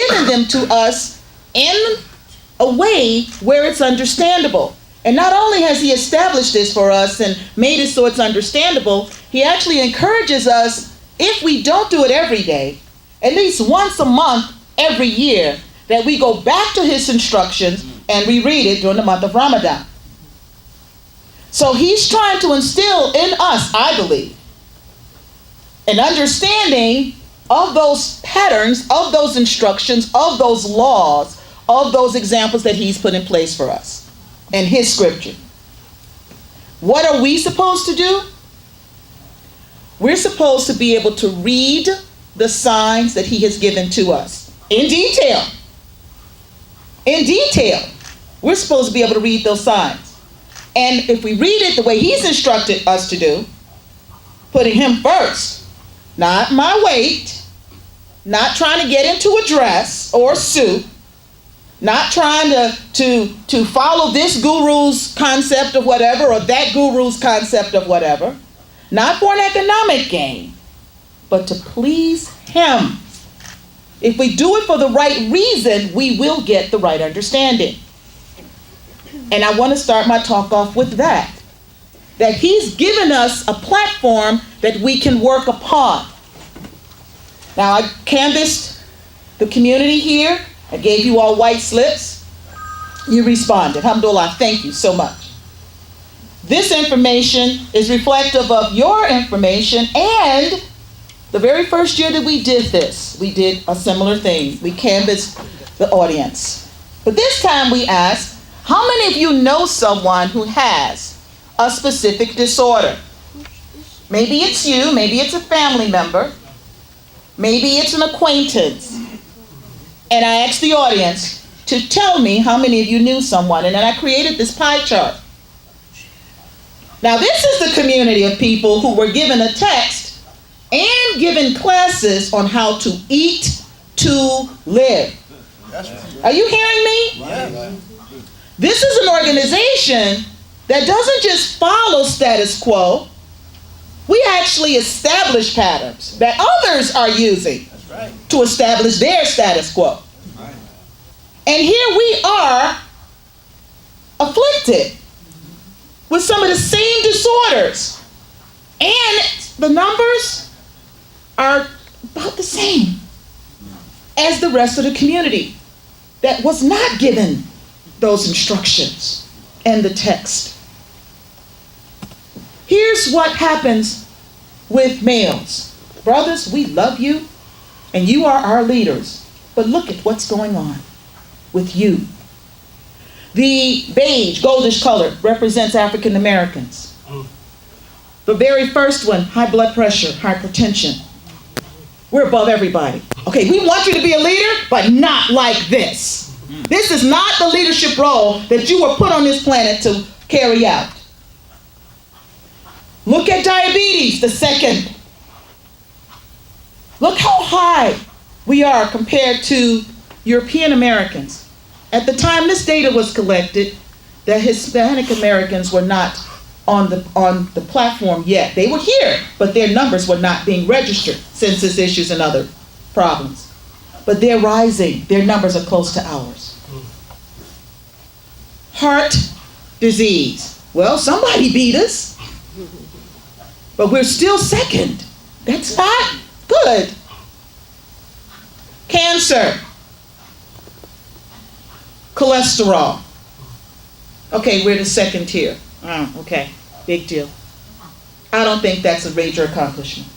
given them to us in a way where it's understandable. And not only has he established this for us and made it so it's understandable, he actually encourages us, if we don't do it every day, at least once a month every year, that we go back to his instructions and reread it during the month of Ramadan. So he's trying to instill in us, I believe, an understanding of those patterns, of those instructions, of those laws, of those examples that he's put in place for us in his scripture. What are we supposed to do? We're supposed to be able to read the signs that he has given to us in detail. In detail. We're supposed to be able to read those signs. And if we read it the way he's instructed us to do, putting him first, not my weight, not trying to get into a dress or a suit, not trying to follow this guru's concept of whatever or that guru's concept of whatever, not for an economic gain, but to please him. If we do it for the right reason, we will get the right understanding. And I want to start my talk off with that he's given us a platform that we can work upon. Now, I canvassed the community here. I gave you all white slips. You responded. Alhamdulillah, thank you so much. This information is reflective of your information, and the very first year that we did this, we did a similar thing. We canvassed the audience. But this time we asked, how many of you know someone who has a specific disorder? Maybe it's you, maybe it's a family member, maybe it's an acquaintance. And I asked the audience to tell me how many of you knew someone, and then I created this pie chart. Now this is the community of people who were given a text and given classes on how to eat to live. Are you hearing me? Right. This is an organization that doesn't just follow status quo. We actually establish patterns that others are using to establish their status quo. And here we are afflicted with some of the same disorders. And the numbers are about the same as the rest of the community that was not given those instructions and the text. Here's what happens with males. Brothers, we love you, and you are our leaders. But look at what's going on with you. The beige, goldish color, represents African Americans. The very first one, high blood pressure, hypertension. We're above everybody. Okay, we want you to be a leader, but not like this. This is not the leadership role that you were put on this planet to carry out. Look at diabetes, the second. Look how high we are compared to European Americans. At the time this data was collected, the Hispanic Americans were not on the platform yet. They were here, but their numbers were not being registered, census issues and other problems. But they're rising. Their numbers are close to ours. Heart disease. Well, somebody beat us, but we're still second. That's not good. Cancer. Cholesterol. Okay, we're the second tier. Okay, big deal. I don't think that's a major accomplishment.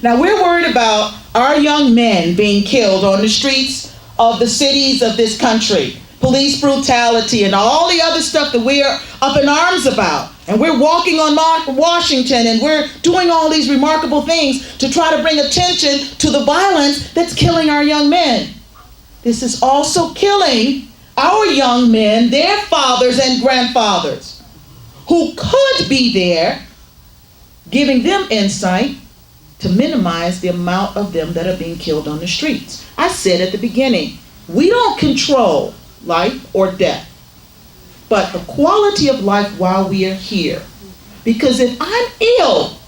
Now we're worried about our young men being killed on the streets of the cities of this country. Police brutality and all the other stuff that we're up in arms about. And we're walking on Washington and we're doing all these remarkable things to try to bring attention to the violence that's killing our young men. This is also killing our young men, their fathers and grandfathers, who could be there, giving them insight to minimize the amount of them that are being killed on the streets. I said at the beginning, we don't control life or death, but the quality of life while we are here. Because if I'm ill,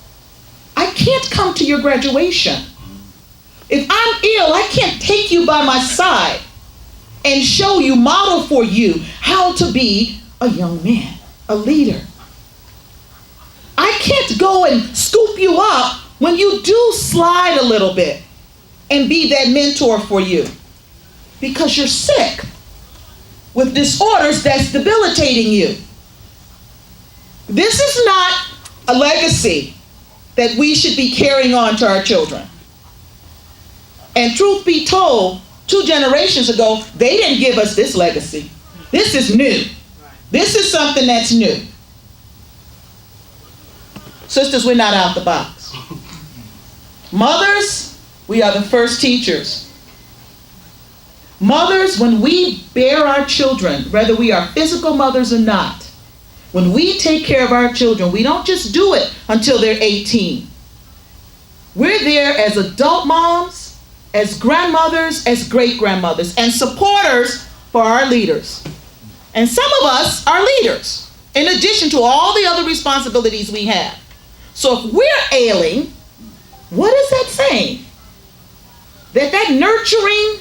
I can't come to your graduation. If I'm ill, I can't take you by my side and show you, model for you how to be a young man, a leader. I can't go and scoop you up when you do slide a little bit and be that mentor for you, because you're sick with disorders that's debilitating you. This is not a legacy that we should be carrying on to our children. And truth be told, 2 generations ago, they didn't give us this legacy. This is new. This is something that's new. Sisters, we're not out the box. Mothers, we are the first teachers. Mothers, when we bear our children, whether we are physical mothers or not, when we take care of our children, we don't just do it until they're 18. We're there as adult moms, as grandmothers, as great-grandmothers, and supporters for our leaders. And some of us are leaders, in addition to all the other responsibilities we have. So if we're ailing, what is that saying? That nurturing,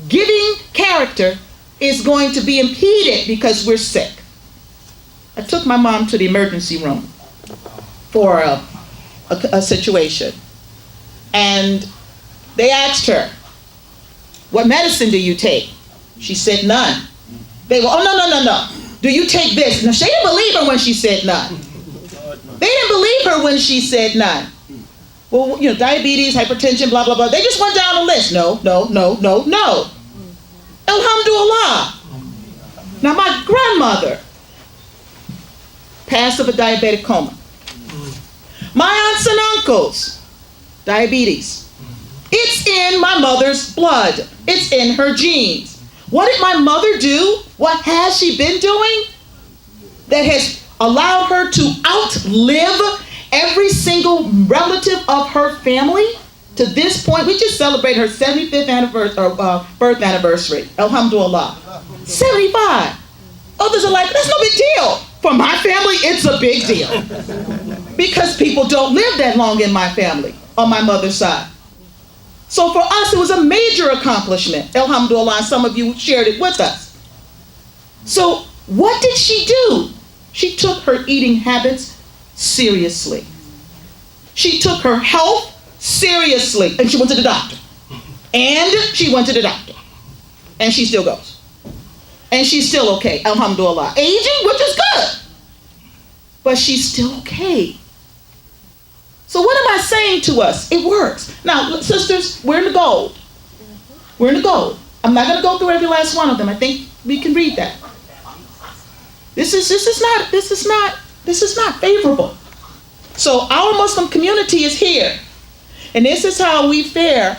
giving character is going to be impeded because we're sick. I took my mom to the emergency room for a situation. And they asked her, what medicine do you take? She said, none. They were, oh, no. Do you take this? No, she didn't believe her when she said none. They didn't believe her when she said none. Well, diabetes, hypertension, blah, blah, blah. They just went down the list. No. Alhamdulillah. Now, my grandmother passed of a diabetic coma. My aunts and uncles, diabetes. It's in my mother's blood. It's in her genes. What did my mother do? What has she been doing that has allowed her to outlive every single relative of her family? To this point, we just celebrate her 75th birth anniversary. Alhamdulillah. 75. Others are like, that's no big deal. For my family, it's a big deal. Because people don't live that long in my family, on my mother's side. So for us, it was a major accomplishment. Alhamdulillah, some of you shared it with us. So what did she do? She took her eating habits seriously. She took her health seriously. And she went to the doctor. And she went to the doctor. And she still goes. And she's still okay, alhamdulillah. Aging, which is good. But she's still okay. So what am I saying to us? It works. Now, sisters, we're in the gold. We're in the gold. I'm not going to go through every last one of them. I think we can read that. This is not favorable. So our Muslim community is here. And this is how we fare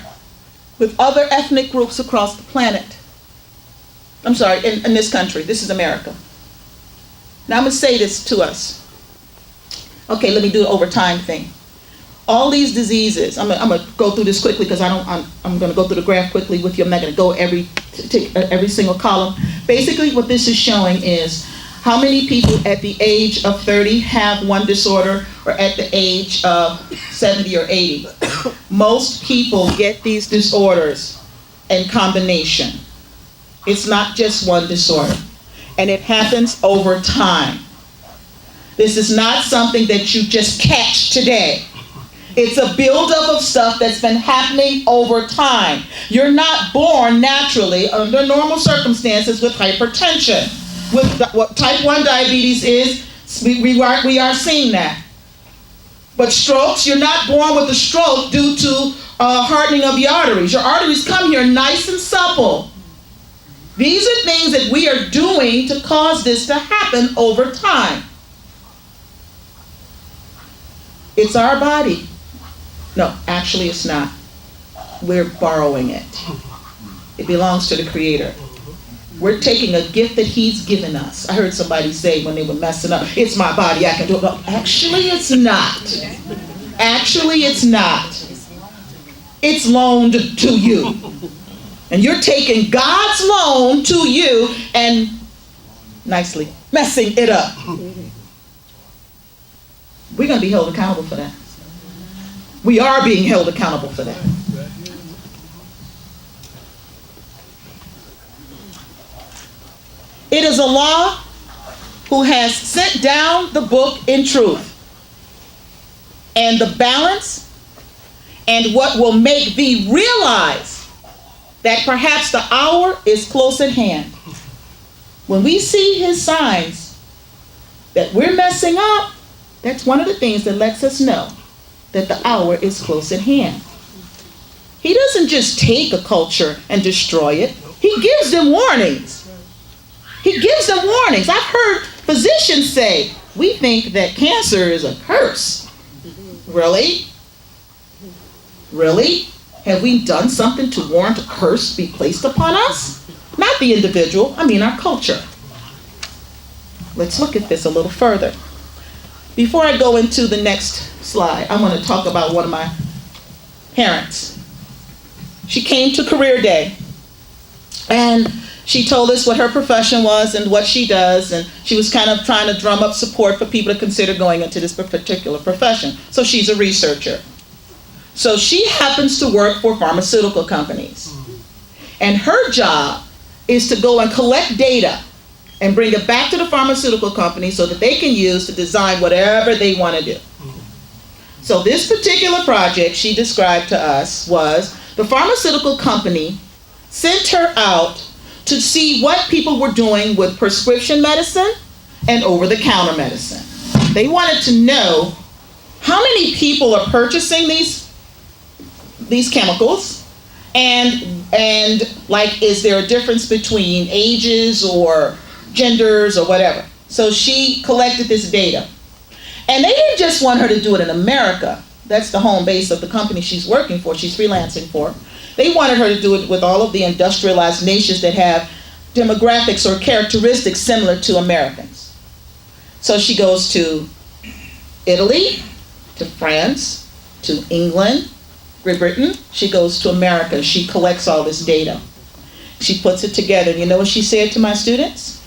with other ethnic groups across the planet. I'm sorry, in this country. This is America. Now I'm going to say this to us. Okay, let me do the overtime thing. All these diseases, I'm going to go through this quickly because I'm going to go through the graph quickly with you. I'm not going to go take every single column. Basically, what this is showing is how many people at the age of 30 have one disorder, or at the age of 70 or 80. Most people get these disorders in combination. It's not just one disorder. And it happens over time. This is not something that you just catch today. It's a buildup of stuff that's been happening over time. You're not born naturally under normal circumstances with hypertension. With what type 1 diabetes is, we are seeing that. But strokes, you're not born with a stroke due to hardening of your arteries. Your arteries come here nice and supple. These are things that we are doing to cause this to happen over time. It's our body. No, actually it's not. We're borrowing it. It belongs to the Creator. We're taking a gift that He's given us. I heard somebody say when they were messing up, it's my body, I can do it. No, actually it's not. Actually it's not. It's loaned to you. And you're taking God's loan to you and nicely messing it up. We're going to be held accountable for that. We are being held accountable for that. It is Allah who has sent down the book in truth. And the balance and what will make thee realize that perhaps the hour is close at hand. When we see his signs that we're messing up, that's one of the things that lets us know that the hour is close at hand. He doesn't just take a culture and destroy it. He gives them warnings. He gives them warnings. I've heard physicians say, we think that cancer is a curse. Really? Really? Have we done something to warrant a curse be placed upon us? Not the individual, I mean our culture. Let's look at this a little further. Before I go into the next slide, I want to talk about one of my parents. She came to career day and she told us what her profession was and what she does, and she was kind of trying to drum up support for people to consider going into this particular profession. So she's a researcher. So she happens to work for pharmaceutical companies. And her job is to go and collect data and bring it back to the pharmaceutical company so that they can use to design whatever they want to do. So this particular project she described to us was the pharmaceutical company sent her out to see what people were doing with prescription medicine and over-the-counter medicine. They wanted to know how many people are purchasing these chemicals, and like, is there a difference between ages or genders or whatever. So she collected this data. And they didn't just want her to do it in America. That's the home base of the company she's working for, she's freelancing for. They wanted her to do it with all of the industrialized nations that have demographics or characteristics similar to Americans. So she goes to Italy, to France, to England, Great Britain. She goes to America. She collects all this data. She puts it together. And you know what she said to my students?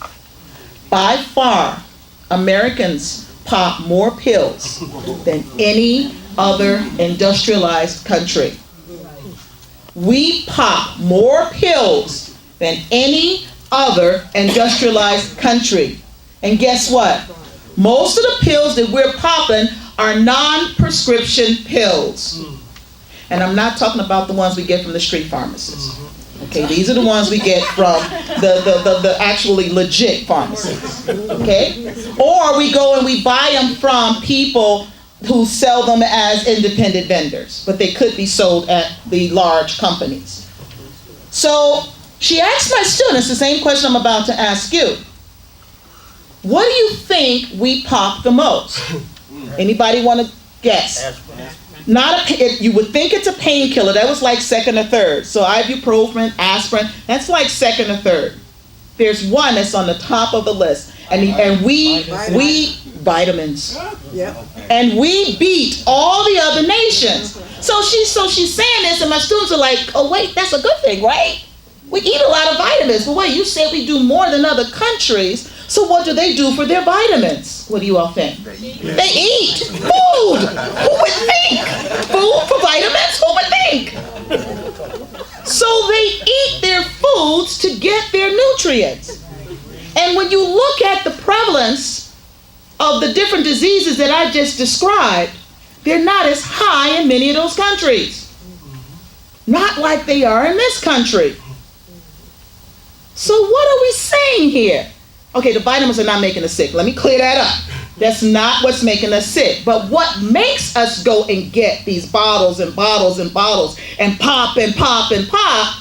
By far, Americans pop more pills than any other industrialized country. We pop more pills than any other industrialized country. And guess what? Most of the pills that we're popping are non-prescription pills. And I'm not talking about the ones we get from the street pharmacists. Okay, these are the ones we get from the actually legit pharmacists. Okay? Or we go and we buy them from people who sell them as independent vendors, but they could be sold at the large companies. So she asked my students the same question I'm about to ask you. What do you think we pop the most? Anybody want to guess? You would think it's a painkiller. That was like second or third. So ibuprofen, aspirin, that's like second or third. There's one that's on the top of the list. And we vitamins. Yeah. And we beat all the other nations. So she's saying this, and my students are like, oh wait, that's a good thing, right? We eat a lot of vitamins. But wait, you said we do more than other countries. So what do they do for their vitamins? What do you all think? They eat food. Who would think? Food for vitamins? Who would think? So they eat their foods to get their nutrients. And when you look at the prevalence of the different diseases that I just described, they're not as high in many of those countries. Not like they are in this country. So what are we saying here? Okay, the vitamins are not making us sick. Let me clear that up. That's not what's making us sick. But what makes us go and get these bottles and bottles and bottles and pop and pop and pop,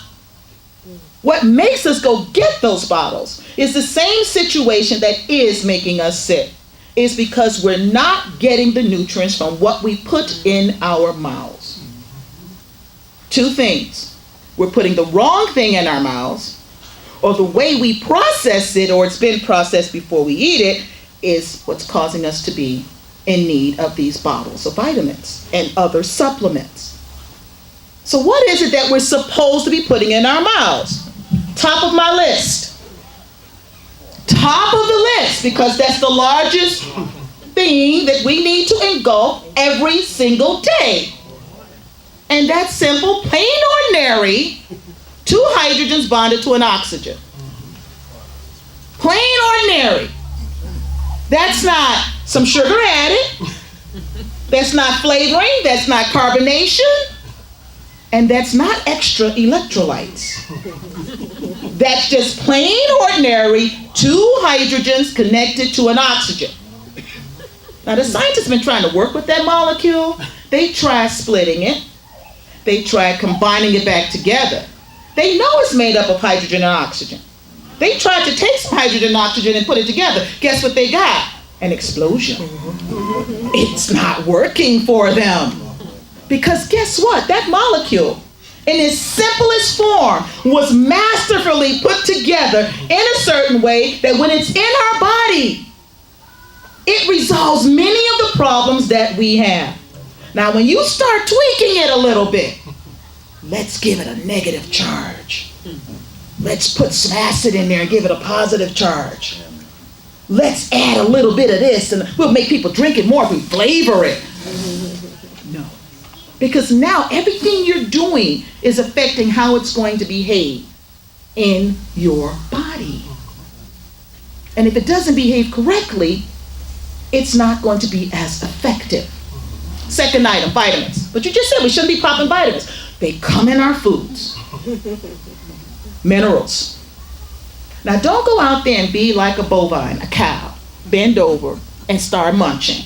what makes us go get those bottles is the same situation that is making us sick. Is because we're not getting the nutrients from what we put in our mouths. Two things. We're putting the wrong thing in our mouths, or the way we process it, or it's been processed before we eat it, is what's causing us to be in need of these bottles of vitamins and other supplements. So what is it that we're supposed to be putting in our mouths? Top of my list. Top of the list, because that's the largest thing that we need to engulf every single day. And that's simple, plain ordinary, two hydrogens bonded to an oxygen. Plain ordinary. That's not some sugar added. That's not flavoring. That's not carbonation. And that's not extra electrolytes. That's just plain ordinary 2 hydrogens connected to an oxygen. Now the scientists have been trying to work with that molecule. They tried splitting it. They tried combining it back together. They know it's made up of hydrogen and oxygen. They tried to take some hydrogen and oxygen and put it together. Guess what they got? An explosion. It's not working for them. Because guess what? That molecule, in its simplest form, was masterfully put together in a certain way that when it's in our body, it resolves many of the problems that we have. Now, when you start tweaking it a little bit, let's give it a negative charge. Let's put some acid in there and give it a positive charge. Let's add a little bit of this and we'll make people drink it more if we flavor it. No. Because now everything you're doing is affecting how it's going to behave in your body. And if it doesn't behave correctly, it's not going to be as effective. Second item, vitamins. But you just said we shouldn't be popping vitamins. They come in our foods. Minerals. Now don't go out there and be like a bovine, a cow. Bend over and start munching.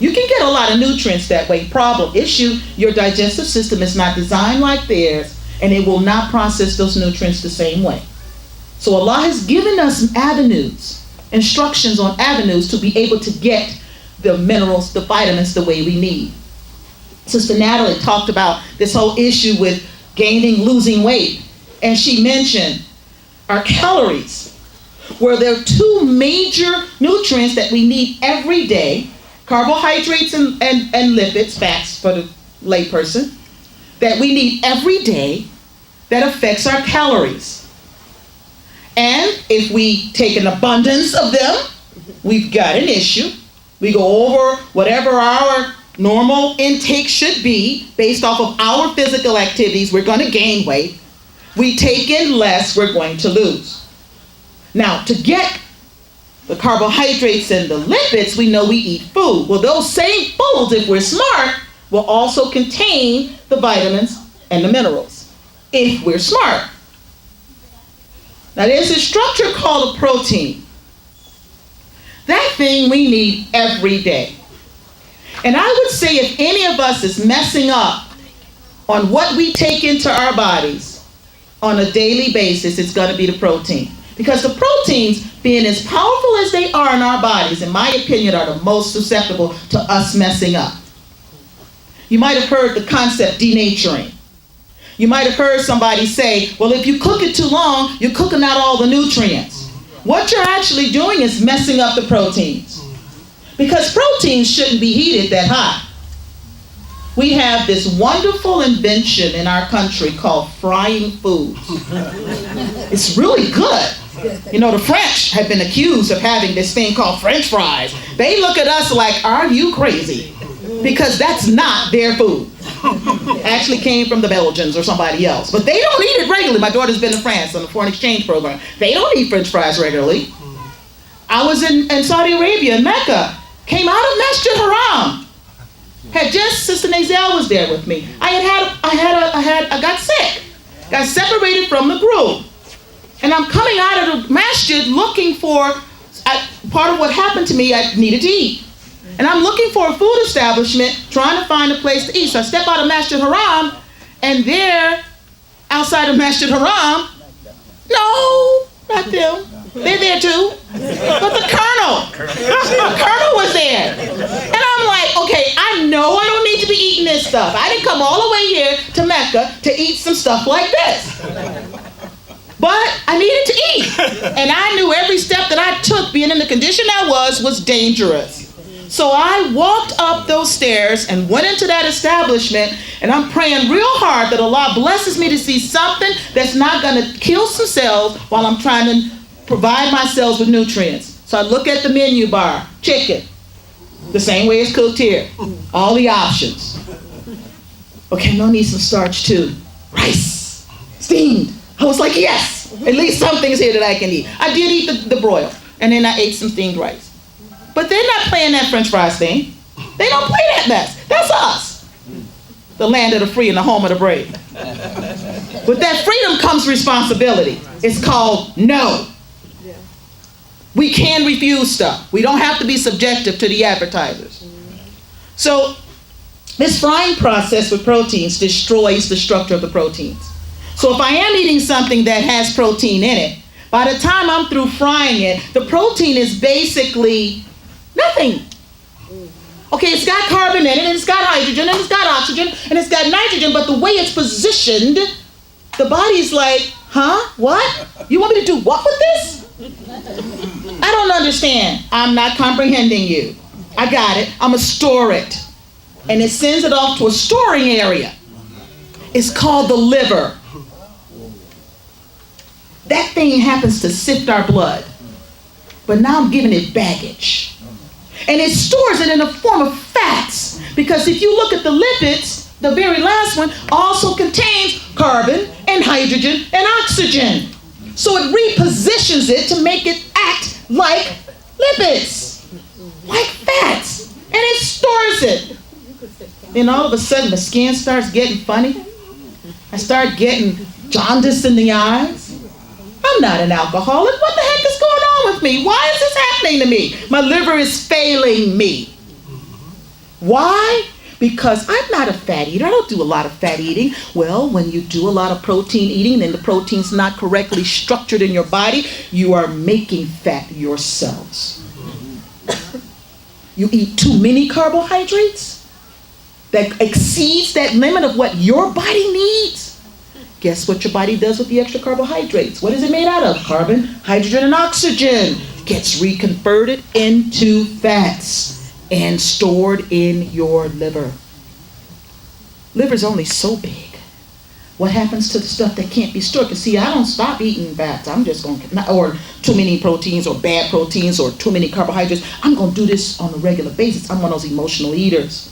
You can get a lot of nutrients that way. Problem, issue, your digestive system is not designed like theirs, and it will not process those nutrients the same way. So Allah has given us avenues, instructions on avenues to be able to get the minerals, the vitamins the way we need. Sister Natalie talked about this whole issue with gaining, losing weight, and she mentioned our calories, where there are 2 major nutrients that we need every day: carbohydrates and lipids, fats for the layperson, that we need every day that affects our calories. And if we take an abundance of them, we've got an issue. We go over whatever our normal intake should be based off of our physical activities, we're going to gain weight. We take in less, we're going to lose. Now, to get the carbohydrates and the lipids, we know we eat food. Well, those same foods, if we're smart, will also contain the vitamins and the minerals, if we're smart. Now, there's a structure called a protein. That thing we need every day. And I would say if any of us is messing up on what we take into our bodies on a daily basis, it's going to be the protein. Because the proteins, being as powerful as they are in our bodies, in my opinion, are the most susceptible to us messing up. You might have heard the concept denaturing. You might have heard somebody say, well, if you cook it too long, you're cooking out all the nutrients. What you're actually doing is messing up the proteins. Because proteins shouldn't be heated that hot. We have this wonderful invention in our country called frying foods. It's really good. You know, the French have been accused of having this thing called French fries. They look at us like, are you crazy? Because that's not their food. It actually came from the Belgians or somebody else. But they don't eat it regularly. My daughter's been to France on a foreign exchange program. They don't eat French fries regularly. I was in Saudi Arabia, in Mecca. Came out of Masjid Haram. Sister Nazelle was there with me. I got sick. Got separated from the group. And I'm coming out of the masjid looking for, part of what happened to me, I needed to eat. And I'm looking for a food establishment, trying to find a place to eat. So I step out of Masjid Haram, and there, outside of Masjid Haram, no, not them. They're there too. But the colonel was there. And I'm like, okay, I know I don't need to be eating this stuff. I didn't come all the way here to Mecca to eat some stuff like this. But I needed to eat. And I knew every step that I took, being in the condition I was dangerous. So I walked up those stairs and went into that establishment, and I'm praying real hard that Allah blesses me to see something that's not going to kill some cells while I'm trying to provide my cells with nutrients. So I look at the menu bar, chicken, the same way it's cooked here, all the options. Okay, no, need some starch too. Rice, steamed. I was like, yes. At least some things here that I can eat. I did eat the broil, and then I ate some steamed rice. But they're not playing that French fries thing. They don't play that mess. That's us. The land of the free and the home of the brave. With that freedom comes responsibility. It's called no. We can refuse stuff. We don't have to be subjective to the advertisers. So this frying process with proteins destroys the structure of the proteins. So if I am eating something that has protein in it, by the time I'm through frying it, the protein is basically nothing. Okay, it's got carbon in it, and it's got hydrogen, and it's got oxygen, and it's got nitrogen, but the way it's positioned, the body's like, huh? What? You want me to do what with this? I don't understand. I'm not comprehending you. I got it. I'm going to store it. And it sends it off to a storing area. It's called the liver. That thing happens to sift our blood. But now I'm giving it baggage. And it stores it in the form of fats. Because if you look at the lipids, the very last one also contains carbon and hydrogen and oxygen. So it repositions it to make it act like lipids, like fats. And it stores it. Then all of a sudden the skin starts getting funny. I start getting jaundice in the eyes. I'm not an alcoholic. What the heck is going on with me? Why is this happening to me? My liver is failing me. Why? Because I'm not a fat eater. I don't do a lot of fat eating. Well, when you do a lot of protein eating and the protein's not correctly structured in your body, you are making fat yourselves. You eat too many carbohydrates that exceeds that limit of what your body needs. Guess what your body does with the extra carbohydrates? What is it made out of? Carbon, hydrogen, and oxygen. Gets reconverted into fats and stored in your liver. Liver's only so big. What happens to the stuff that can't be stored? Because see, I don't stop eating fats. I'm just going to, or too many proteins or bad proteins or too many carbohydrates. I'm going to do this on a regular basis. I'm one of those emotional eaters.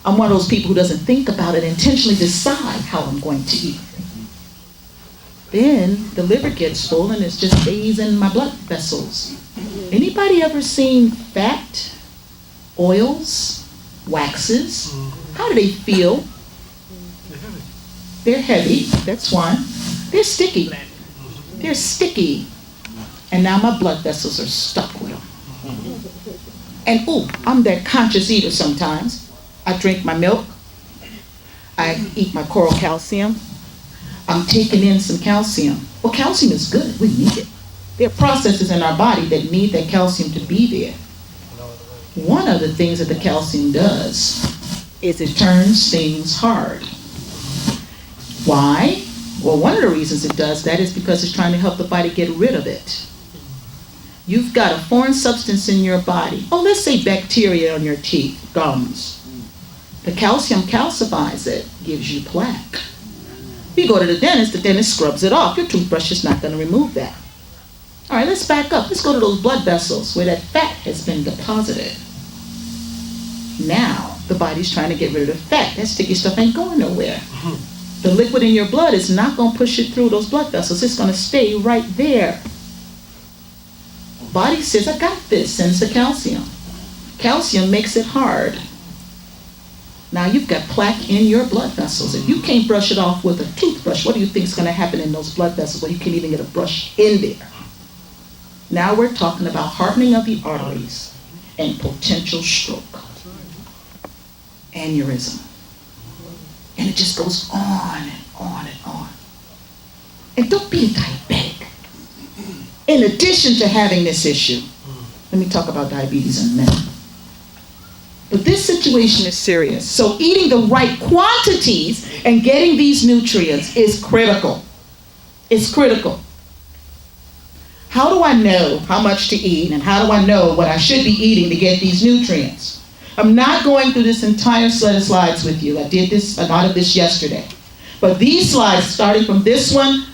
I'm one of those people who doesn't think about it, intentionally decide how I'm going to eat. Then the liver gets full and it just stays in my blood vessels. Anybody ever seen fat, oils, waxes? How do they feel? They're heavy, that's one. They're sticky. They're sticky. And now my blood vessels are stuck with them. And I'm that conscious eater sometimes. I drink my milk. I eat my coral calcium. I'm taking in some calcium. Well, calcium is good. We need it. There are processes in our body that need that calcium to be there. One of the things that the calcium does is it turns things hard. Why? Well, one of the reasons it does that is because it's trying to help the body get rid of it. You've got a foreign substance in your body. Oh, let's say bacteria on your teeth, gums. The calcium calcifies it, gives you plaque. You go to the dentist scrubs it off. Your toothbrush is not going to remove that. All right, let's back up. Let's go to those blood vessels where that fat has been deposited. Now, the body's trying to get rid of the fat. That sticky stuff ain't going nowhere. The liquid in your blood is not going to push it through those blood vessels. It's going to stay right there. Body says, I got this, sends the calcium. Calcium makes it hard. Now you've got plaque in your blood vessels. If you can't brush it off with a toothbrush, what do you think is going to happen in those blood vessels when you can't even get a brush in there? Now we're talking about hardening of the arteries and potential stroke, aneurysm. And it just goes on and on and on. And don't be a diabetic. In addition to having this issue, let me talk about diabetes in a minute. But this situation is serious. So eating the right quantities and getting these nutrients is critical. It's critical. How do I know how much to eat and how do I know what I should be eating to get these nutrients? I'm not going through this entire set of slides with you. I did a lot of this yesterday. But these slides, starting from this one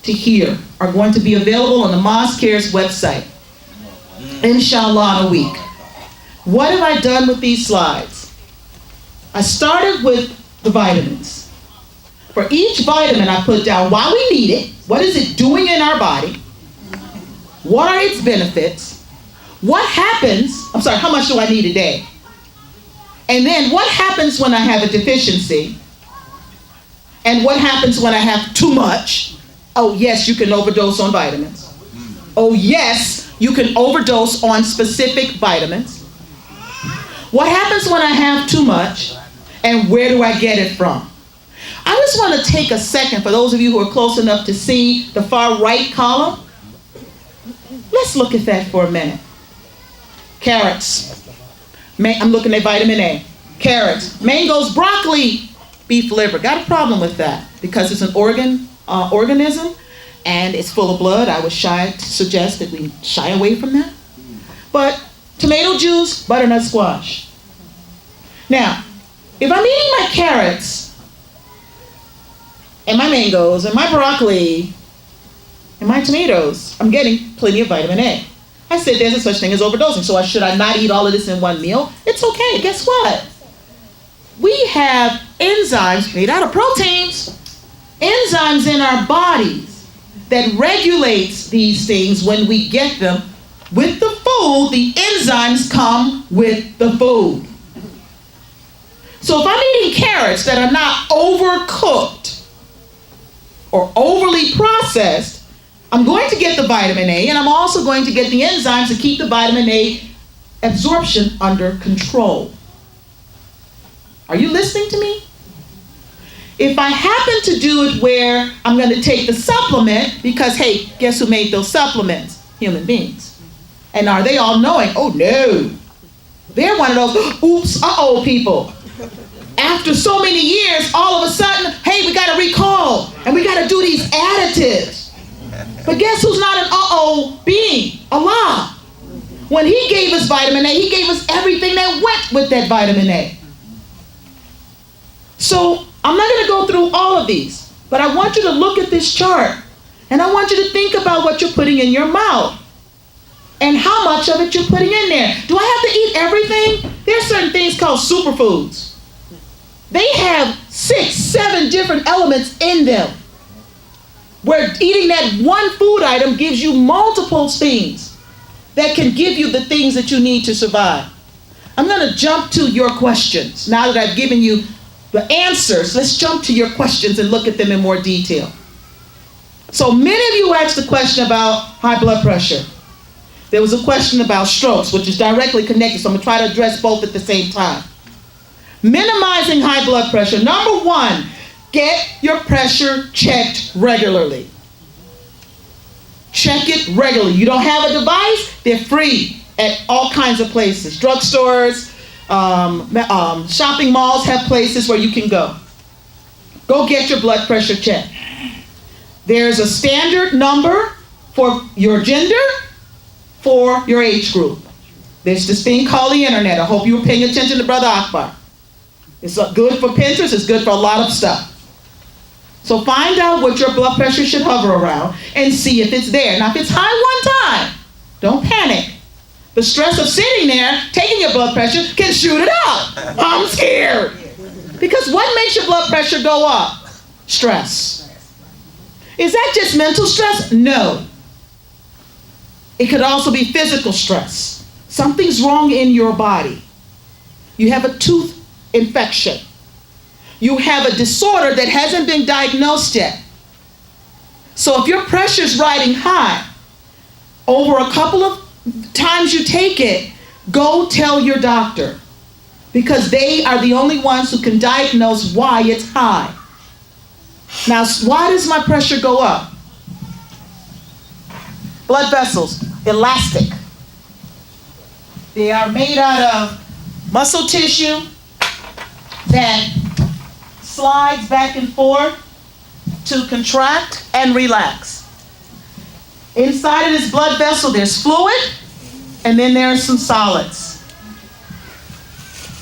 to here, are going to be available on the Mosque Cares website, inshallah, in a week. What have I done with these slides? I started with the vitamins. For each vitamin, I put down why we need it, what is it doing in our body, what are its benefits, what happens, how much do I need a day? And then what happens when I have a deficiency? And what happens when I have too much? Oh yes, you can overdose on vitamins. Oh yes, you can overdose on specific vitamins. What happens when I have too much? And where do I get it from? I just want to take a second for those of you who are close enough to see the far right column. Let's look at that for a minute. Carrots. I'm looking at vitamin A. Carrots. Mangoes, broccoli, beef liver. Got a problem with that because it's an organism and it's full of blood. I would suggest that we shy away from that. But tomato juice, butternut squash. Now, if I'm eating my carrots and my mangoes and my broccoli and my tomatoes, I'm getting plenty of vitamin A. I said there's a such thing as overdosing, so should I not eat all of this in one meal? It's okay. Guess what? We have enzymes made out of proteins, enzymes in our bodies that regulates these things when we get them. With the food, the enzymes come with the food. So if I'm eating carrots that are not overcooked or overly processed, I'm going to get the vitamin A, and I'm also going to get the enzymes to keep the vitamin A absorption under control. Are you listening to me? If I happen to do it where I'm going to take the supplement, because hey, guess who made those supplements? Human beings. And are they all knowing? Oh no. They're one of those, oops, uh-oh people. After so many years, all of a sudden, hey, we got to recall, and we got to do these additives. But guess who's not an uh-oh being? Allah. When he gave us vitamin A, he gave us everything that went with that vitamin A. So I'm not going to go through all of these, but I want you to look at this chart, and I want you to think about what you're putting in your mouth and how much of it you're putting in there. Do I have to eat everything? There are certain things called superfoods. They have 6, 7 different elements in them, where eating that one food item gives you multiple things that can give you the things that you need to survive. I'm going to jump to your questions. Now that I've given you the answers, let's jump to your questions and look at them in more detail. So many of you asked the question about high blood pressure. There was a question about strokes, which is directly connected, so I'm going to try to address both at the same time. Minimizing high blood pressure. Number 1, get your pressure checked regularly. Check it regularly. You don't have a device? They're free at all kinds of places. Drugstores, shopping malls have places where you can go. Go get your blood pressure checked. There's a standard number for your gender, for your age group. There's this thing called the internet. I hope you were paying attention to Brother Akbar. It's good for Pinterest. It's good for a lot of stuff. So find out what your blood pressure should hover around and see if it's there. Now, if it's high one time, don't panic. The stress of sitting there, taking your blood pressure, can shoot it up. I'm scared. Because what makes your blood pressure go up? Stress. Is that just mental stress? No. It could also be physical stress. Something's wrong in your body. You have a tooth infection. You have a disorder that hasn't been diagnosed yet. So if your pressure's riding high, over a couple of times you take it, go tell your doctor, because they are the only ones who can diagnose why it's high. Now, why does my pressure go up? Blood vessels, elastic. They are made out of muscle tissue that slides back and forth to contract and relax. Inside of this blood vessel, there's fluid, and then there are some solids.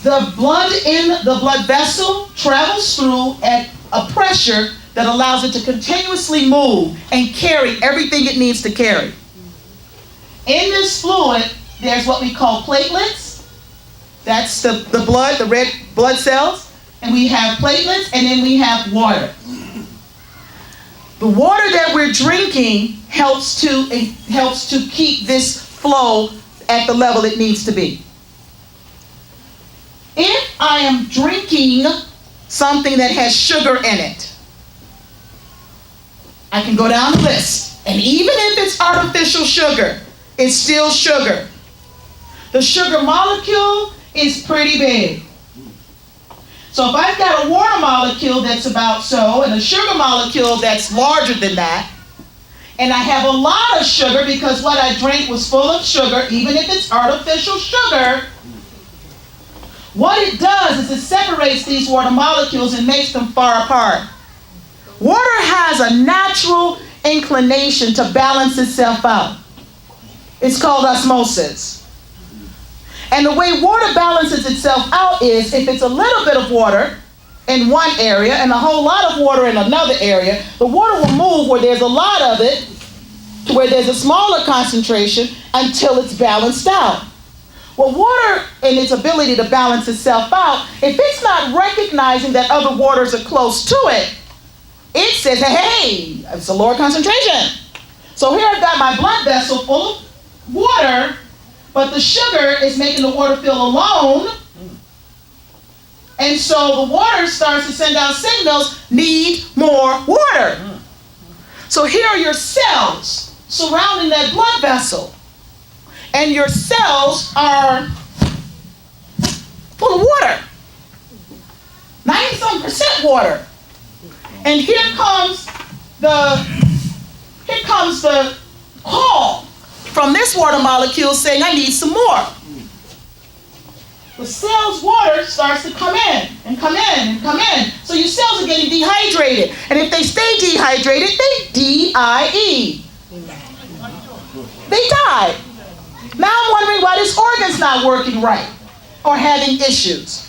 The blood in the blood vessel travels through at a pressure that allows it to continuously move and carry everything it needs to carry. In this fluid, there's what we call platelets. That's the blood, the red blood cells. And we have platelets, and then we have water. The water that we're drinking helps to keep this flow at the level it needs to be. If I am drinking something that has sugar in it, I can go down the list. And even if it's artificial sugar, it's still sugar. The sugar molecule is pretty big. So if I've got a water molecule that's about so, and a sugar molecule that's larger than that, and I have a lot of sugar because what I drank was full of sugar, even if it's artificial sugar, what it does is it separates these water molecules and makes them far apart. Water has a natural inclination to balance itself out. It's called osmosis. And the way water balances itself out is if it's a little bit of water in one area and a whole lot of water in another area, the water will move where there's a lot of it to where there's a smaller concentration until it's balanced out. Well, water and its ability to balance itself out, if it's not recognizing that other waters are close to it, it says, hey, it's a lower concentration. So here I've got my blood vessel full of water, but the sugar is making the water feel alone. And so the water starts to send out signals, need more water. So here are your cells surrounding that blood vessel. And your cells are full of water. 90% water. And here comes the call from this water molecule saying, I need some more. The cell's water starts to come in and come in and come in. So your cells are getting dehydrated. And if they stay dehydrated, they D-I-E. They die. Now I'm wondering why this organ's not working right or having issues.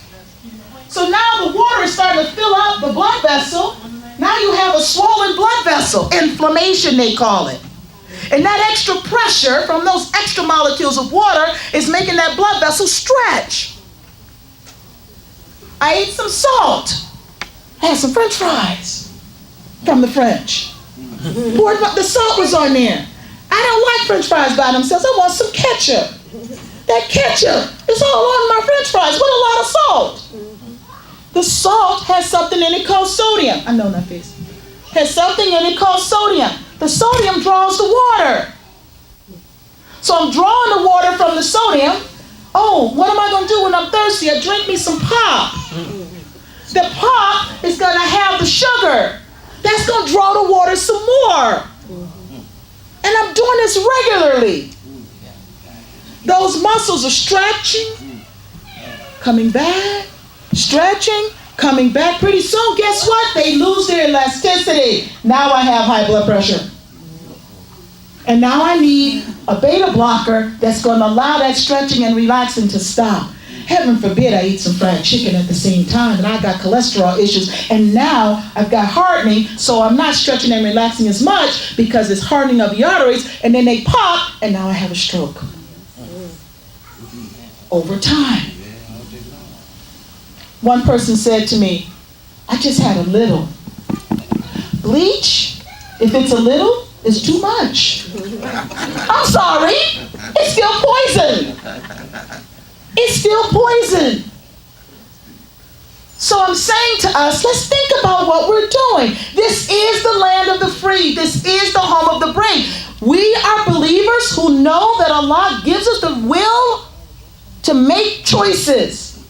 So now the water is starting to fill up the blood vessel. Now you have a swollen blood vessel. Inflammation, they call it. And that extra pressure from those extra molecules of water is making that blood vessel stretch. I ate some salt. I had some French fries from the French. Boy, the salt was on there. I don't like French fries by themselves. I want some ketchup. That ketchup is all on my French fries with a lot of salt. The salt has something in it called sodium. I know that face. Has something in it called sodium. The sodium draws the water. So I'm drawing the water from the sodium. Oh, what am I going to do when I'm thirsty? I drink me some pop. The pop is going to have the sugar. That's going to draw the water some more. And I'm doing this regularly. Those muscles are stretching, coming back, stretching, coming back. Pretty soon, guess what? They lose their elasticity. Now I have high blood pressure. And now I need a beta blocker that's going to allow that stretching and relaxing to stop. Heaven forbid I eat some fried chicken at the same time and I got cholesterol issues. And now I've got hardening, so I'm not stretching and relaxing as much because it's hardening of the arteries, and then they pop, and now I have a stroke. Over time. One person said to me, I just had a little. Bleach, if it's a little, is too much. I'm sorry, it's still poison. It's still poison. So I'm saying to us, let's think about what we're doing. This is the land of the free. This is the home of the brave. We are believers who know that Allah gives us the will to make choices.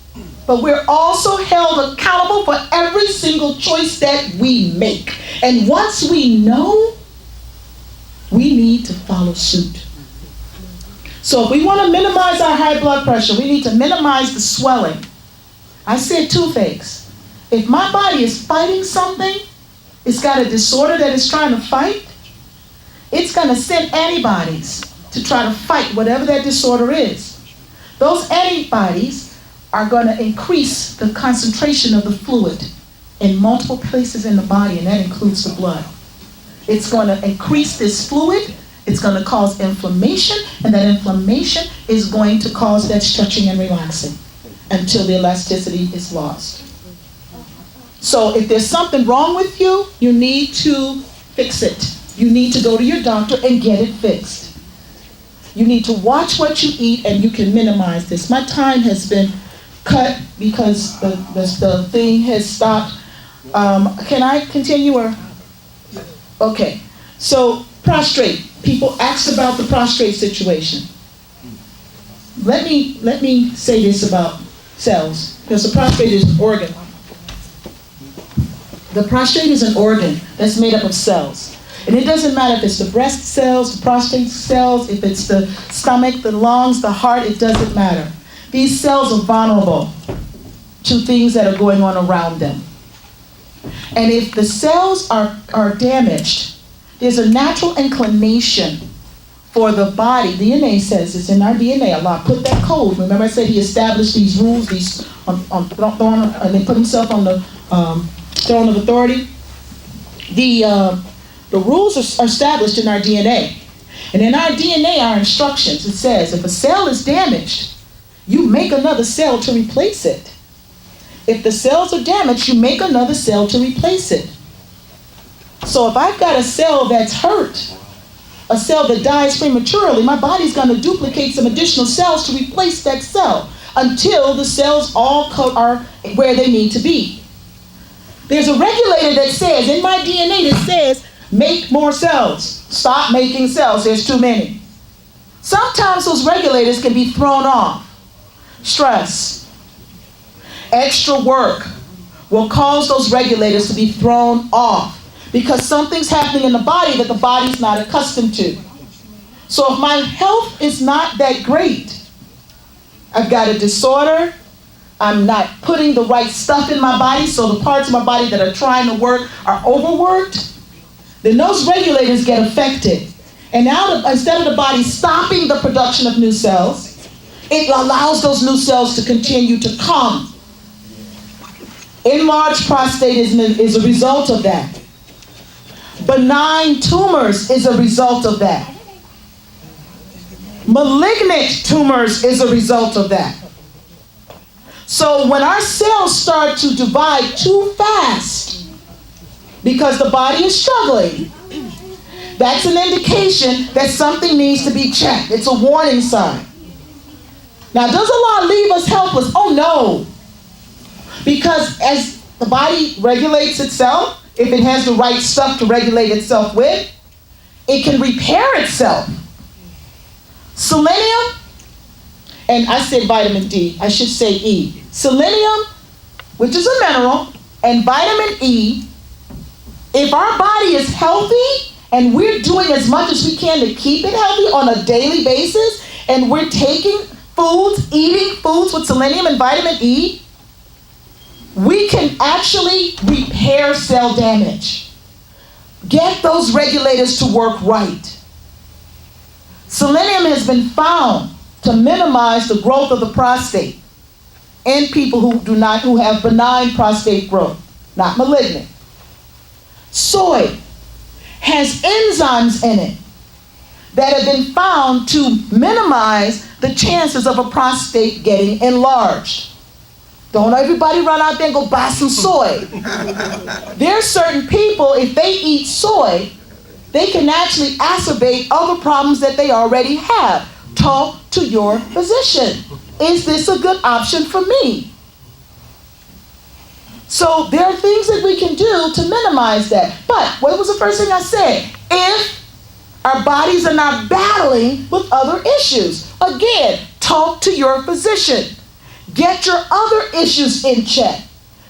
But we're also held accountable for every single choice that we make. And once we know, we need to follow suit. So if we want to minimize our high blood pressure, we need to minimize the swelling. I said two things. If my body is fighting something, it's got a disorder that it's trying to fight, it's going to send antibodies to try to fight whatever that disorder is. Those antibodies are going to increase the concentration of the fluid in multiple places in the body, and that includes the blood. It's going to increase this fluid. It's going to cause inflammation, and that inflammation is going to cause that stretching and relaxing until the elasticity is lost. So if there's something wrong with you, you need to fix it. You need to go to your doctor and get it fixed. You need to watch what you eat, and you can minimize this. My time has been cut because the thing has stopped. Can I continue or? Okay. So prostrate. People asked about the prostrate situation. Let me say this about cells, because the prostrate is an organ. The prostrate is an organ that's made up of cells. And it doesn't matter if it's the breast cells, the prostate cells, if it's the stomach, the lungs, the heart, it doesn't matter. These cells are vulnerable to things that are going on around them. And if the cells are damaged, there's a natural inclination for the body. DNA says it's in our DNA. Allah put that code. Remember I said he established these rules, these and they put himself on the throne of authority. The rules are established in our DNA. And in our DNA, our instructions, it says if a cell is damaged, you make another cell to replace it. If the cells are damaged, you make another cell to replace it. So if I've got a cell that's hurt, a cell that dies prematurely, my body's going to duplicate some additional cells to replace that cell until the cells all are where they need to be. There's a regulator that says, in my DNA, that says, make more cells. Stop making cells. There's too many. Sometimes those regulators can be thrown off. Stress, extra work will cause those regulators to be thrown off because something's happening in the body that the body's not accustomed to. So if my health is not that great, I've got a disorder, I'm not putting the right stuff in my body, so the parts of my body that are trying to work are overworked, then those regulators get affected. And now, instead of the body stopping the production of new cells, it allows those new cells to continue to come. Enlarged prostate is a result of that. Benign tumors is a result of that. Malignant tumors is a result of that. So when our cells start to divide too fast, because the body is struggling, that's an indication that something needs to be checked. It's a warning sign. Now, does Allah leave us helpless? Oh no. Because as the body regulates itself, if it has the right stuff to regulate itself with, it can repair itself. Selenium, and I said vitamin D, I should say E. Selenium, which is a mineral, and vitamin E, if our body is healthy and we're doing as much as we can to keep it healthy on a daily basis, and we're taking foods, eating foods with selenium and vitamin E, we can actually repair cell damage. Get those regulators to work right. Selenium has been found to minimize the growth of the prostate in people who have benign prostate growth, not malignant. Soy has enzymes in it that have been found to minimize the chances of a prostate getting enlarged. Don't everybody run out there and go buy some soy. There are certain people, if they eat soy, they can actually exacerbate other problems that they already have. Talk to your physician. Is this a good option for me? So there are things that we can do to minimize that. But what was the first thing I said? If our bodies are not battling with other issues, again, talk to your physician. Get your other issues in check.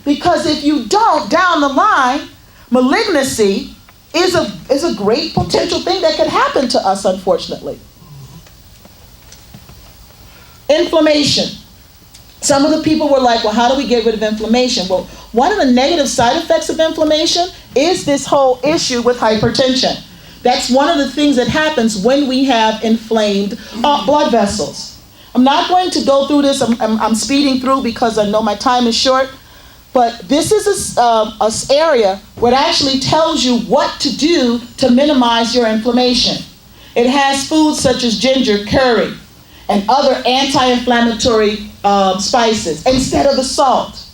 Because if you don't, down the line, malignancy is a great potential thing that could happen to us, unfortunately. Inflammation. Some of the people were like, well, how do we get rid of inflammation? Well, one of the negative side effects of inflammation is this whole issue with hypertension. That's one of the things that happens when we have inflamed blood vessels. I'm not going to go through this. I'm speeding through because I know my time is short. But this is an area where it actually tells you what to do to minimize your inflammation. It has foods such as ginger, curry, and other anti-inflammatory spices instead of the salt.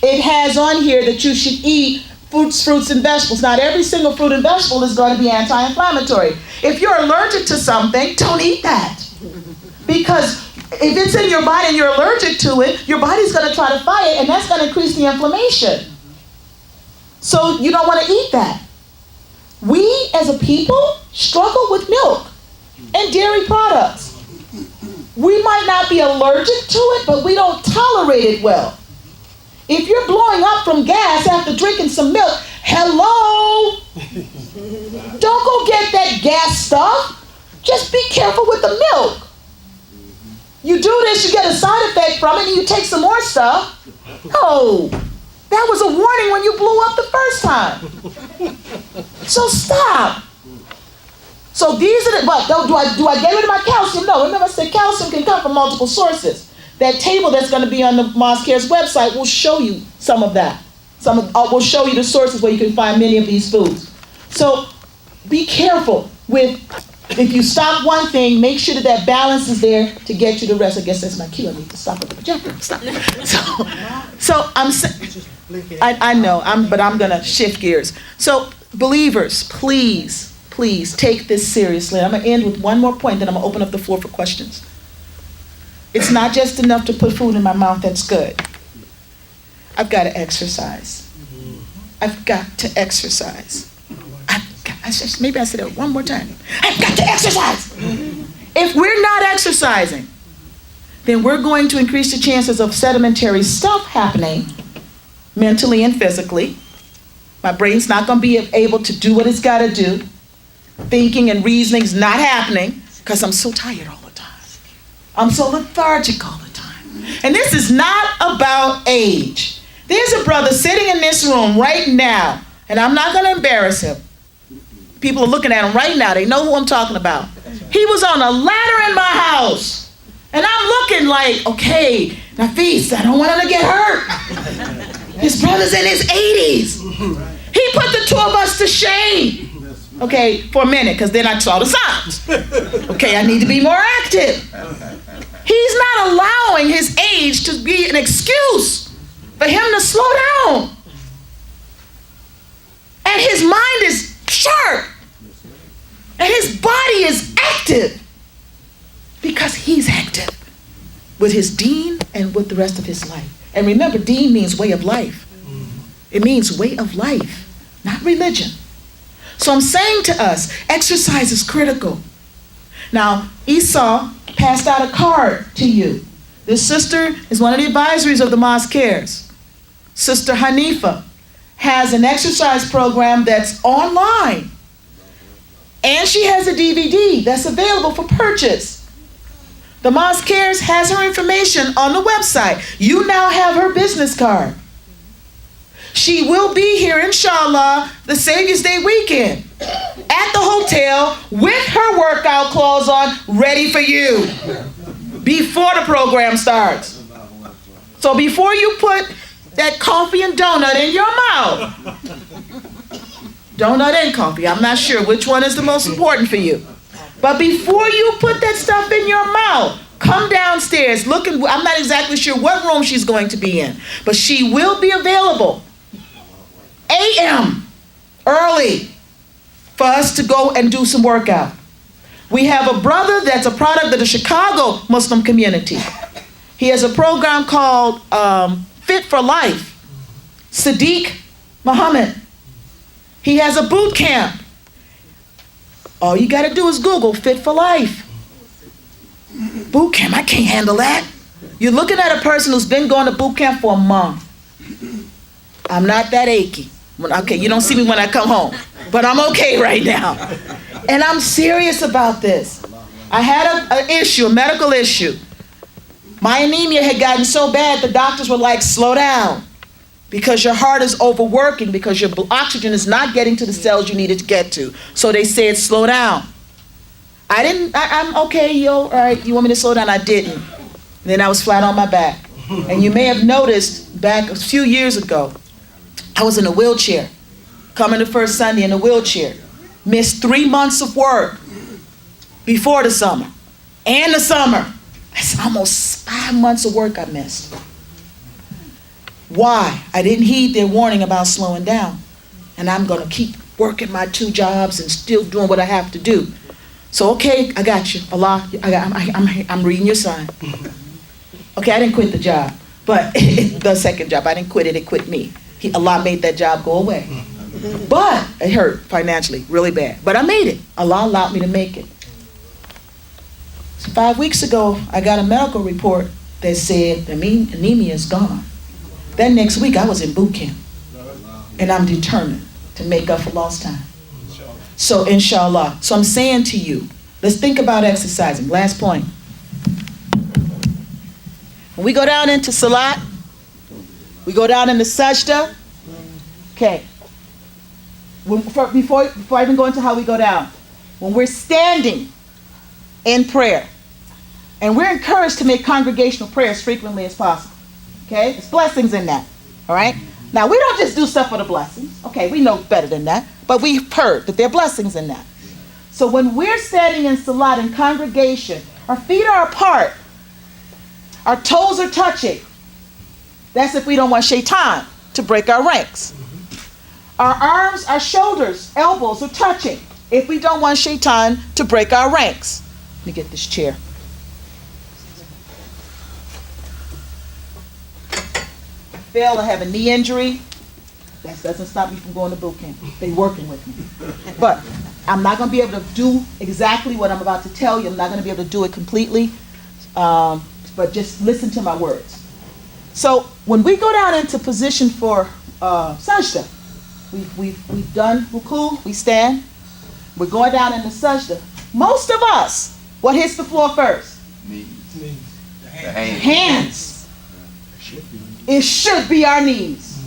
It has on here that you should eat fruits, and vegetables. Not every single fruit and vegetable is going to be anti-inflammatory. If you're allergic to something, don't eat that. Because if it's in your body and you're allergic to it, your body's going to try to fight it, and that's going to increase the inflammation. So you don't want to eat that. We as a people struggle with milk and dairy products. We might not be allergic to it, but we don't tolerate it well. If you're blowing up from gas after drinking some milk, hello! Don't go get that gas stuff. Just be careful with the milk. You do this, you get a side effect from it, and you take some more stuff. Oh, that was a warning when you blew up the first time. So stop. So these are the, but do I get rid of my calcium? No, remember I said calcium can come from multiple sources. That table that's going to be on the Mosque website will show you some of that. We'll show you the sources where you can find many of these foods. So be careful with, if you stop one thing, make sure that balance is there to get you the rest. I guess that's my cue. I need to stop with the projector. Stop. So I'm saying, I know, but I'm going to shift gears. So believers, please take this seriously. I'm going to end with one more point, then I'm going to open up the floor for questions. It's not just enough to put food in my mouth that's good. I've got to exercise. I've got to exercise. Maybe I said it one more time. I've got to exercise. If we're not exercising, then we're going to increase the chances of sedimentary stuff happening mentally and physically. My brain's not going to be able to do what it's got to do. Thinking and reasoning's not happening because I'm so tired all the time. I'm so lethargic all the time. And this is not about age. There's a brother sitting in this room right now, and I'm not going to embarrass him. People are looking at him right now. They know who I'm talking about. He was on a ladder in my house. And I'm looking like, okay, Nafis, I don't want him to get hurt. His brother's in his 80s. He put the two of us to shame. Okay, for a minute, because then I saw the signs. Okay, I need to be more active. He's not allowing his age to be an excuse for him to slow down. And his mind is sharp. And his body is active. Because he's active with his Deen and with the rest of his life. And remember, Deen means way of life. It means way of life, not religion. So I'm saying to us, exercise is critical. Now, Esau passed out a card to you. This sister is one of the advisories of the Mosque Cares. Sister Hanifa has an exercise program that's online. And she has a DVD that's available for purchase. The Mosque Cares has her information on the website. You now have her business card. She will be here, inshallah, the Savior's Day weekend at the hotel with her workout clothes on, ready for you before the program starts. So before you put that coffee and donut in your mouth, donut and coffee, I'm not sure which one is the most important for you. But before you put that stuff in your mouth, come downstairs. I'm not exactly sure what room she's going to be in, but she will be available a.m. early for us to go and do some workout. We have a brother that's a product of the Chicago Muslim community. He has a program called Fit for Life. Sadiq Mohammed. He has a boot camp. All you got to do is Google Fit for Life. Boot camp, I can't handle that. You're looking at a person who's been going to boot camp for a month. I'm not that achy. Okay, you don't see me when I come home, but I'm okay right now. And I'm serious about this. I had a medical issue. My anemia had gotten so bad, the doctors were like, slow down, because your heart is overworking, because your oxygen is not getting to the cells you need it to get to. So they said, slow down. I'm okay, all right, you want me to slow down? I didn't. And then I was flat on my back. And you may have noticed back a few years ago, I was in a wheelchair, coming the first Sunday in a wheelchair. Missed 3 months of work before the summer and the summer. That's almost 5 months of work I missed. Why? I didn't heed their warning about slowing down. and I'm going to keep working my 2 jobs and still doing what I have to do. So, okay, I got you. Allah, I'm reading your sign. Okay, I didn't quit the job, but the second job, I didn't quit it, it quit me. Allah made that job go away. But it hurt financially, really bad. But I made it. Allah allowed me to make it. So 5 weeks ago, I got a medical report that said the anemia is gone. Then next week, I was in boot camp. And I'm determined to make up for lost time. So inshallah. So I'm saying to you, let's think about exercising. Last point. When we go down into salat, we go down into sajda. Okay. Before I even go into how we go down, when we're standing in prayer, and we're encouraged to make congregational prayer as frequently as possible. Okay? There's blessings in that. All right? Now, we don't just do stuff for the blessings. Okay, we know better than that. But we've heard that there are blessings in that. So when we're standing in salat in congregation, our feet are apart. Our toes are touching. That's if we don't want shaitan to break our ranks. Our arms, our shoulders, elbows are touching if we don't want shaitan to break our ranks. Let me get this chair. Fail to have a knee injury, that doesn't stop me from going to boot camp. They're working with me. But I'm not going to be able to do exactly what I'm about to tell you. I'm not going to be able to do it completely. But just listen to my words. So when we go down into position for sajda, we've done ruku, we stand. We're going down into sajda. Most of us, what hits the floor first? Knees. The Hands. It should be our knees.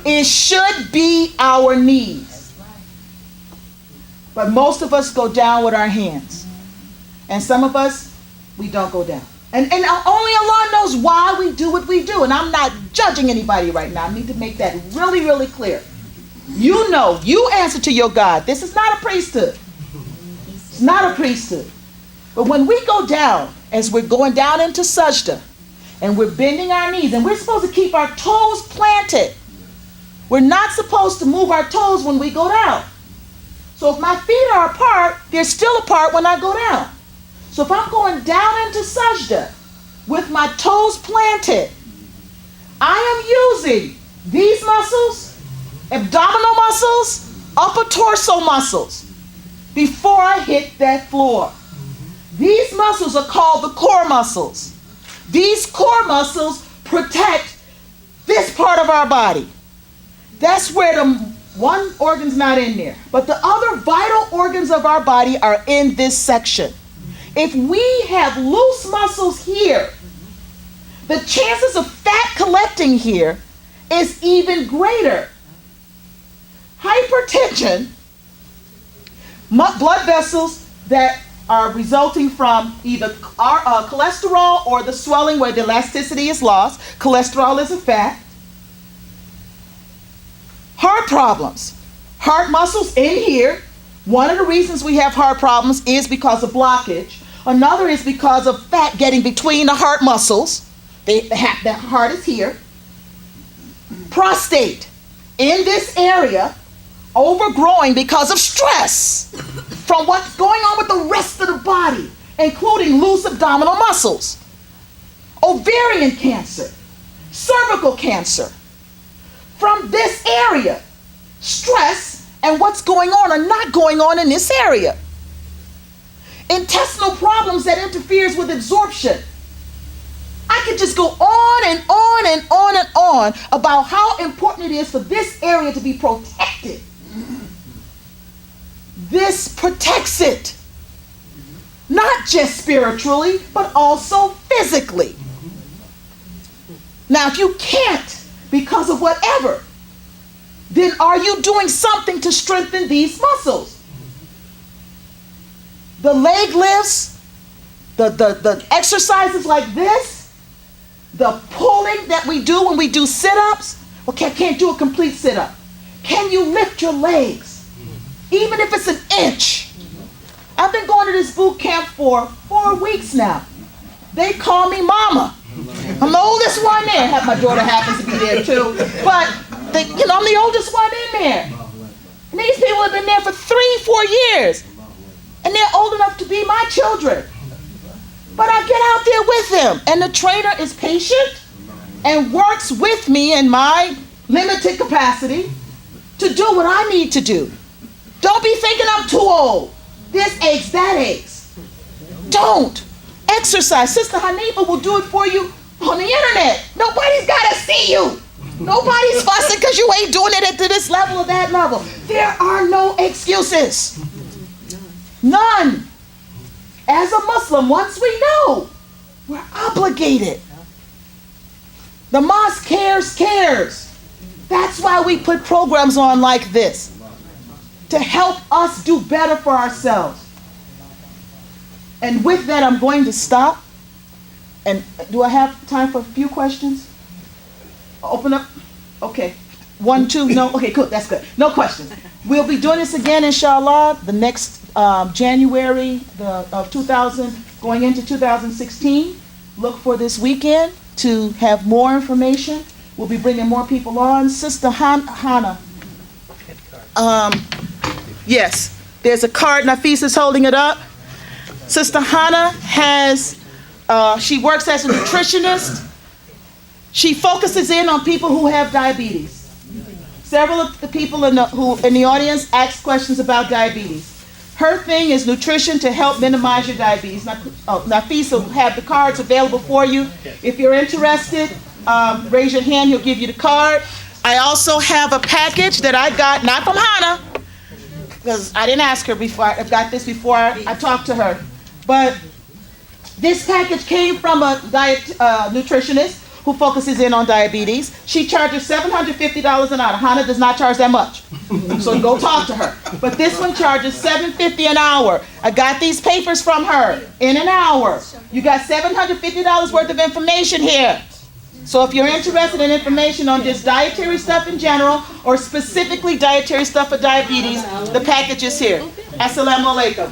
It should be our knees. But most of us go down with our hands. And some of us, we don't go down. And only Allah knows why we do what we do. And I'm not judging anybody right now. I need to make that really, really clear. You know, you answer to your God. This is not a priesthood. It's not a priesthood. But when we go down, as we're going down into sajda, and we're bending our knees, and we're supposed to keep our toes planted. We're not supposed to move our toes when we go down. So if my feet are apart, they're still apart when I go down. So if I'm going down into sajda with my toes planted, I am using these muscles, abdominal muscles, upper torso muscles, before I hit that floor. These muscles are called the core muscles. These core muscles protect this part of our body. That's where the one organ's not in there. But the other vital organs of our body are in this section. If we have loose muscles here, the chances of fat collecting here is even greater. Hypertension, blood vessels that are resulting from either our cholesterol or the swelling where the elasticity is lost. Cholesterol is a fat. Heart problems. Heart muscles in here. One of the reasons we have heart problems is because of blockage. Another is because of fat getting between the heart muscles. The heart is here. Prostate in this area, overgrowing because of stress from what's going on with the rest of the body, including loose abdominal muscles. Ovarian cancer, cervical cancer. From this area, stress and what's going on or not going on in this area. Intestinal problems that interferes with absorption. I could just go on and on and on and on about how important it is for this area to be protected. This protects it. Not just spiritually, but also physically. Now, if you can't because of whatever, then are you doing something to strengthen these muscles? The leg lifts, the exercises like this, the pulling that we do when we do sit-ups. Okay, I can't do a complete sit-up. Can you lift your legs? Even if it's an inch. I've been going to this boot camp for 4 weeks now. They call me mama. I'm the oldest one there. My daughter happens to be there too. But I'm the oldest one in there. And these people have been there for 3-4 years. And they're old enough to be my children. But I get out there with them. And the trainer is patient and works with me in my limited capacity to do what I need to do. Don't be thinking I'm too old. This aches, that aches. Don't. Exercise. Sister Hanifa will do it for you on the internet. Nobody's got to see you. Nobody's fussing because you ain't doing it at this level or that level. There are no excuses. None. As a Muslim, once we know, we're obligated. The mosque cares. That's why we put programs on like this, to help us do better for ourselves. And with that, I'm going to stop. And do I have time for a few questions? Open up. Okay. 1, 2, no. Okay, cool. That's good. No questions. We'll be doing this again, inshallah, the next January of 2000, going into 2016. Look for this weekend to have more information. We'll be bringing more people on. Sister Hannah. Yes, there's a card. Nafisa's holding it up. Sister Hannah she works as a nutritionist. She focuses in on people who have diabetes. Several of the people in the audience asked questions about diabetes. Her thing is nutrition to help minimize your diabetes. Nafisa will have the cards available for you. If you're interested, raise your hand, he'll give you the card. I also have a package that I got, not from Hannah, because I didn't ask her before. I got this before I talked to her. But this package came from a nutritionist who focuses in on diabetes. She charges $750 an hour. Hannah does not charge that much. So go talk to her. But this one charges $750 an hour. I got these papers from her in an hour. You got $750 worth of information here. So if you're interested in information on just dietary stuff in general, or specifically dietary stuff for diabetes, the package is here. Assalamu alaikum.